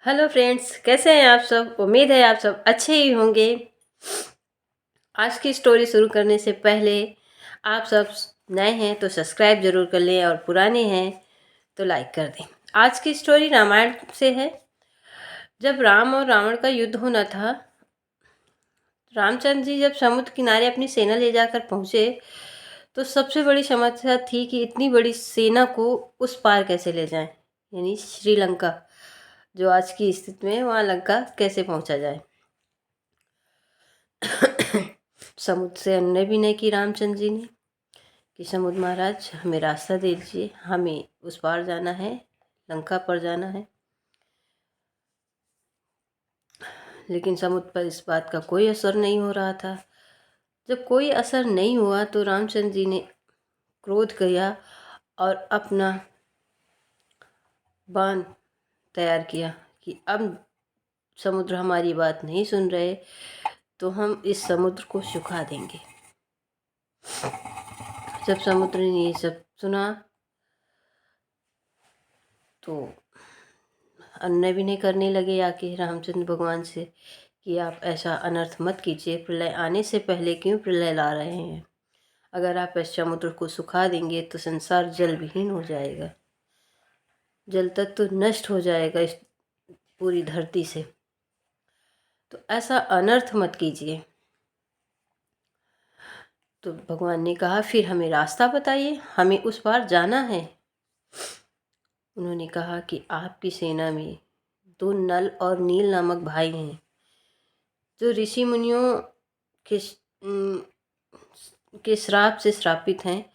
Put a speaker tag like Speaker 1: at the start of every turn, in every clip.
Speaker 1: Hello friends, कैसे हैं आप सब। उम्मीद है आप सब अच्छे ही होंगे। आज की स्टोरी शुरू करने से पहले आप सब नए हैं तो सब्सक्राइब जरूर कर लें और पुराने हैं तो लाइक कर दें। आज की स्टोरी रामायण से है। जब राम और रावण का युद्ध होना था, रामचंद्र जी जब समुद्र किनारे अपनी सेना ले जाकर पहुंचे तो सबसे बड़ी समस्या थी कि इतनी बड़ी सेना को उस पार कैसे ले जाएं, यानी श्रीलंका जो आज की स्थिति में, वहाँ लंका कैसे पहुंचा जाए। समुद्र से अन्य भी नहीं की रामचंद्र जी ने कि समुद्र महाराज हमें रास्ता दे दीजिए, हमें उस पार जाना है, लंका पर जाना है। लेकिन समुद्र पर इस बात का कोई असर नहीं हो रहा था। जब कोई असर नहीं हुआ तो रामचंद्र जी ने क्रोध किया और अपना बाण तैयार किया कि अब समुद्र हमारी बात नहीं सुन रहे तो हम इस समुद्र को सुखा देंगे। जब समुद्र ने ये सब सुना तो अन्य भी नहीं करने लगे आके रामचंद्र भगवान से कि आप ऐसा अनर्थ मत कीजिए, प्रलय आने से पहले क्यों प्रलय ला रहे हैं। अगर आप इस समुद्र को सुखा देंगे तो संसार जल विहीन हो जाएगा, जल तत्व तो नष्ट हो जाएगा इस पूरी धरती से, तो ऐसा अनर्थ मत कीजिए। तो भगवान ने कहा फिर हमें रास्ता बताइए, हमें उस पार जाना है। उन्होंने कहा कि आपकी सेना में 2 नल और नील नामक भाई हैं जो ऋषि मुनियों के श्राप से श्रापित हैं।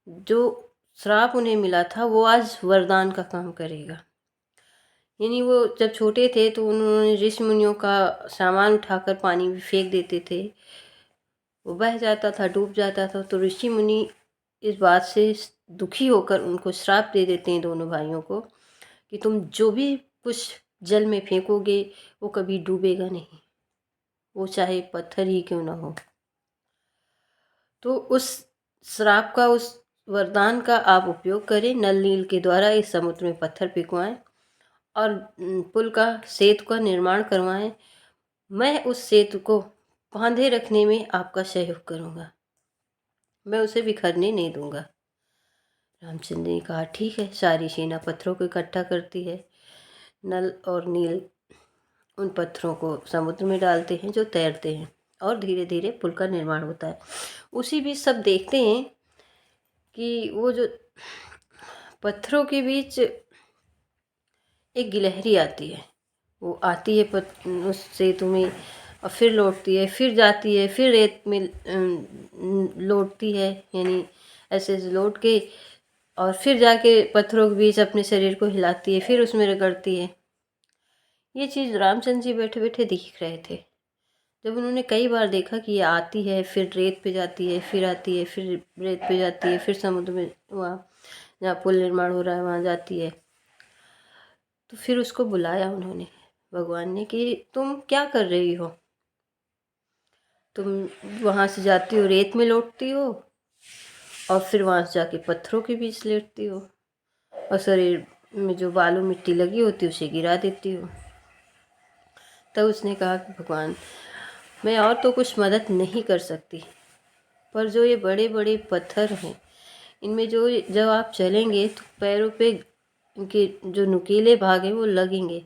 Speaker 1: जो श्राप उन्हें मिला था वो आज वरदान का काम करेगा। यानी वो जब छोटे थे तो उन्होंने ऋषि मुनियों का सामान उठाकर पानी में फेंक देते थे, वो बह जाता था, डूब जाता था। तो ऋषि मुनि इस बात से दुखी होकर उनको श्राप दे देते हैं दोनों भाइयों को कि तुम जो भी कुछ जल में फेंकोगे वो कभी डूबेगा नहीं, वो चाहे पत्थर ही क्यों ना हो। तो उस श्राप का, उस वरदान का आप उपयोग करें, नल नील के द्वारा इस समुद्र में पत्थर फेंकवाएं और पुल का, सेतु का निर्माण करवाएं। मैं उस सेतु को बांधे रखने में आपका सहयोग करूंगा, मैं उसे बिखरने नहीं दूंगा। रामचंद्र ने कहा ठीक है। सारी सेना पत्थरों को इकट्ठा करती है। नल और नील उन पत्थरों को समुद्र में डालते हैं जो तैरते हैं और धीरे धीरे पुल का निर्माण होता है। उसी बीच सब देखते हैं कि वो जो पत्थरों के बीच एक गिलहरी आती है, वो आती है उस सेतु में और फिर लौटती है, फिर जाती है, फिर रेत में लौटती है, यानी ऐसे लौट के और फिर जाके पत्थरों के बीच अपने शरीर को हिलाती है, फिर उसमें रगड़ती है। ये चीज़ रामचंद्र जी बैठे बैठे देख रहे थे। जब उन्होंने कई बार देखा कि ये आती है, फिर रेत पे जाती है, फिर आती है, फिर रेत पे जाती है, फिर समुद्र में वहाँ जहाँ पुल निर्माण हो रहा है वहाँ जाती है, तो फिर उसको बुलाया उन्होंने, भगवान ने, कि तुम क्या कर रही हो। तुम वहाँ से जाती हो, रेत में लौटती हो और फिर वहाँ से जाके पत्थरों के बीच लेटती हो और शरीर में जो बालू मिट्टी लगी होती है उसे गिरा देती हो। तब उसने कहा कि भगवान, मैं और तो कुछ मदद नहीं कर सकती, पर जो ये बड़े बड़े पत्थर हैं इनमें जो जब आप चलेंगे तो पैरों पे इनके जो नुकीले भाग हैं वो लगेंगे।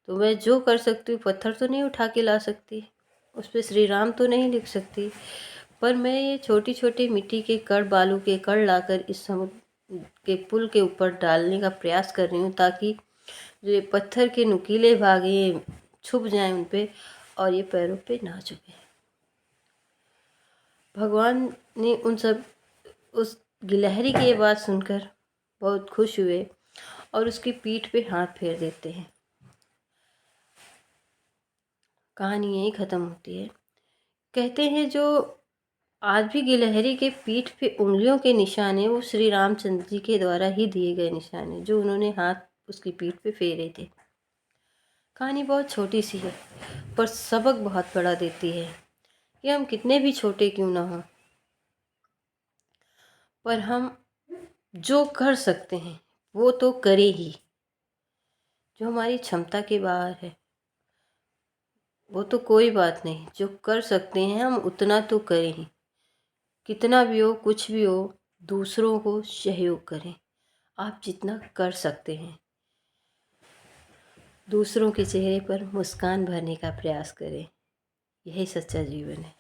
Speaker 1: तो मैं जो कर सकती हूँ, पत्थर तो नहीं उठा के ला सकती, उस पर श्री राम तो नहीं लिख सकती, पर मैं ये छोटी छोटी मिट्टी के कण, बालू के कण लाकर इस समुद्र के पुल के ऊपर डालने का प्रयास कर रही हूँ ताकि जो ये पत्थर के नुकीले भाग ये छुप जाएं उन पे और ये पैरों पे ना चुभे। भगवान ने उस गिलहरी की ये बात सुनकर बहुत खुश हुए और उसकी पीठ पे हाथ फेर देते हैं। कहानी यहीं ख़त्म होती है। कहते हैं जो आज भी गिलहरी के पीठ पे उंगलियों के निशान है वो श्री रामचंद्र जी के द्वारा ही दिए गए निशान है, जो उन्होंने हाथ उसकी पीठ पे फेरे थे। कहानी बहुत छोटी सी है पर सबक बहुत बड़ा देती है कि हम कितने भी छोटे क्यों ना हों, पर हम जो कर सकते हैं वो तो करें ही। जो हमारी क्षमता के बाहर है, वो तो कोई बात नहीं, जो कर सकते हैं हम उतना तो करें ही। कितना भी हो, कुछ भी हो, दूसरों को सहयोग करें। आप जितना कर सकते हैं, दूसरों के चेहरे पर मुस्कान भरने का प्रयास करें। यही सच्चा जीवन है।